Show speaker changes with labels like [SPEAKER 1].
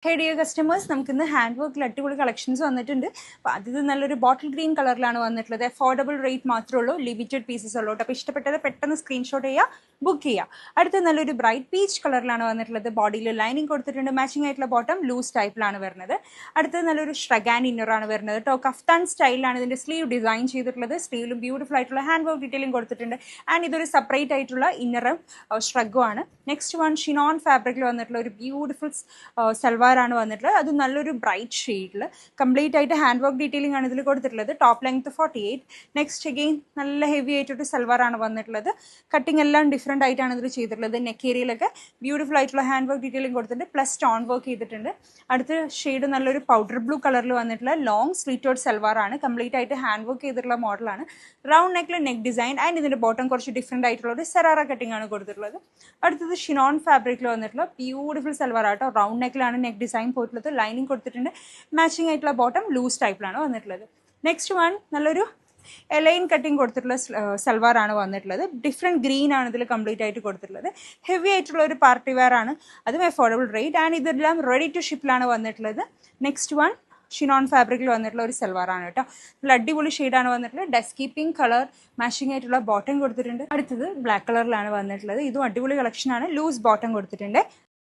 [SPEAKER 1] Hey dear customers, നമുക്ക് ഇന്ന് hand വർക്കിൽ അടിപൊളി കളക്ഷൻസ് വന്നിട്ടുണ്ട്. അപ്പോൾ അത് നല്ലൊരു ബോട്ടിൽ ഗ്രീൻ കളറിലാണ് വന്നിട്ടുള്ളത്. അഫോർഡബിൾ റേറ്റ് മാത്രമേ ഉള്ളൂ, ലിമിറ്റഡ് പീസസ് ഉള്ളൂ. അപ്പോൾ ഇഷ്ടപ്പെട്ടത് പെട്ടെന്ന് സ്ക്രീൻഷോട്ട് ചെയ്യുക, ബുക്ക് ചെയ്യുക. അടുത്ത നല്ലൊരു ബ്രൈറ്റ് പീച്ച് കളറിലാണ് വന്നിട്ടുള്ളത്. ബോഡിയിൽ ലൈനിങ് കൊടുത്തിട്ടുണ്ട്, മാച്ചിങ് ആയിട്ടുള്ള ബോട്ടം ലൂസ് ടൈപ്പിലാണ് വരുന്നത്. അടുത്തത് നല്ലൊരു ഷ്രഗാൻ ഇന്നറാണ് വരുന്നത് കേട്ടോ. കഫ്താൻ സ്റ്റൈലിലാണ് ഇതിൻ്റെ സ്ലീവ് ഡിസൈൻ ചെയ്തിട്ടുള്ളത്. സ്ലീവിലും ബ്യൂട്ടിഫുൾ ആയിട്ടുള്ള ഹാൻഡ് വർക്ക് ഡീറ്റെയിലിംഗ് കൊടുത്തിട്ടുണ്ട്. ആൻഡ് ഇതൊരു സെപ്പറേറ്റ് ആയിട്ടുള്ള ഇന്നറും ഷ്രഗും ആണ്. നെക്സ്റ്റ് വൺ ഷിനോൺ ഫാബ്രിക്കിൽ വന്നിട്ടുള്ള ഒരു ബ്യൂട്ടിഫുൾ സൽവാറാണ് വന്നിട്ടുള്ളത്. അത് നല്ലൊരു ബ്രൈറ്റ് ഷെയ്ഡിൽ കംപ്ലീറ്റ് ആയിട്ട് ഹാൻഡ് വർക്ക് ഡീറ്റെയിലിംഗ് ആണ് ഇതിൽ കൊടുത്തിട്ടുള്ളത്. Top length 48. നെക്സ്റ്റ് അഗെയിൻ നല്ല ഹെവി ആയിട്ടൊരു സൽവാറാണ് വന്നിട്ടുള്ളത്. കട്ടിങ് എല്ലാം ഡിഫറെൻ്റ് ആയിട്ടാണ് ഇതിൽ ചെയ്തിട്ടുള്ളത്. നെക്ക് ഏരിയയിലൊക്കെ ബ്യൂട്ടിഫുൾ ആയിട്ടുള്ള ഹാൻഡ് വർക്ക് ഡീറ്റെയിലിംഗ് കൊടുത്തിട്ടുണ്ട്, പ്ലസ് സ്റ്റോൺ വർക്ക് ചെയ്തിട്ടുണ്ട്. അടുത്ത ഷെയ്ഡ് നല്ലൊരു പൗഡർ ബ്ലൂ കളറിൽ വന്നിട്ടുള്ള ലോങ് സ്ലീറ്റോഡ് സൽവാറാണ്. കംപ്ലീറ്റ് ആയിട്ട് ഹാൻഡ് വർക്ക് ചെയ്തിട്ടുള്ള മോഡലാണ്. റൗണ്ട് നെക്കിൽ നെക്ക് ഡിസൈൻ ആൻഡ് ഇതിൻ്റെ ബോട്ടം കുറച്ച് ഡിഫറെൻ്റ് ആയിട്ടുള്ള ഒരു സെറാറ കട്ടിംഗ് ആണ് കൊടുത്തിട്ടുള്ളത്. അടുത്തത് ഷിനോൺ ഫാബ്രിക്കിൽ വന്നിട്ടുള്ള ബ്യൂട്ടിഫുൾ സൽവാർ ആട്ടോ. റൗണ്ട് നെക്കിലാണ് നെക്ക് ഡിസൈൻ പോയിട്ടുള്ളത്. ലൈനിങ് കൊടുത്തിട്ടുണ്ട്, മാച്ചിങ് ആയിട്ടുള്ള ബോട്ടം ലൂസ് ടൈപ്പിലാണ് വന്നിട്ടുള്ളത്. നെക്സ്റ്റ് വൺ നല്ലൊരു എലൈൻ കട്ടിങ് കൊടുത്തിട്ടുള്ള സൽവാറാണ് വന്നിട്ടുള്ളത്. ഡിഫറെൻറ്റ് ഗ്രീൻ ആണ് ഇതിൽ കംപ്ലീറ്റ് ആയിട്ട് കൊടുത്തിട്ടുള്ളത്. ഹെവി ആയിട്ടുള്ള ഒരു പാർട്ടി വെയർ ആണ്, അതും അഫോർഡബിൾ റേറ്റ്. ആൻഡ് ഇതെല്ലാം റെഡി ടു ഷിപ്പിലാണ് വന്നിട്ടുള്ളത്. നെക്സ്റ്റ് വൺ ഷിനോൺ ഫാബ്രിക്കിൽ വന്നിട്ടുള്ള ഒരു സൽവാറാണ് കേട്ടോ. നല്ല അടിപൊളി ഷെയ്ഡാണ് വന്നിട്ടുള്ളത്. ഡസ്കി പിങ്ക് കളർ മാച്ചിങ് ആയിട്ടുള്ള ബോട്ടം കൊടുത്തിട്ടുണ്ട്. അടുത്തത് ബ്ലാക്ക് കളറിലാണ് വന്നിട്ടുള്ളത്. ഇതും അടിപൊളി കളക്ഷനാണ്. ലൂസ് ബോട്ടം കൊടുത്തിട്ടുണ്ട്.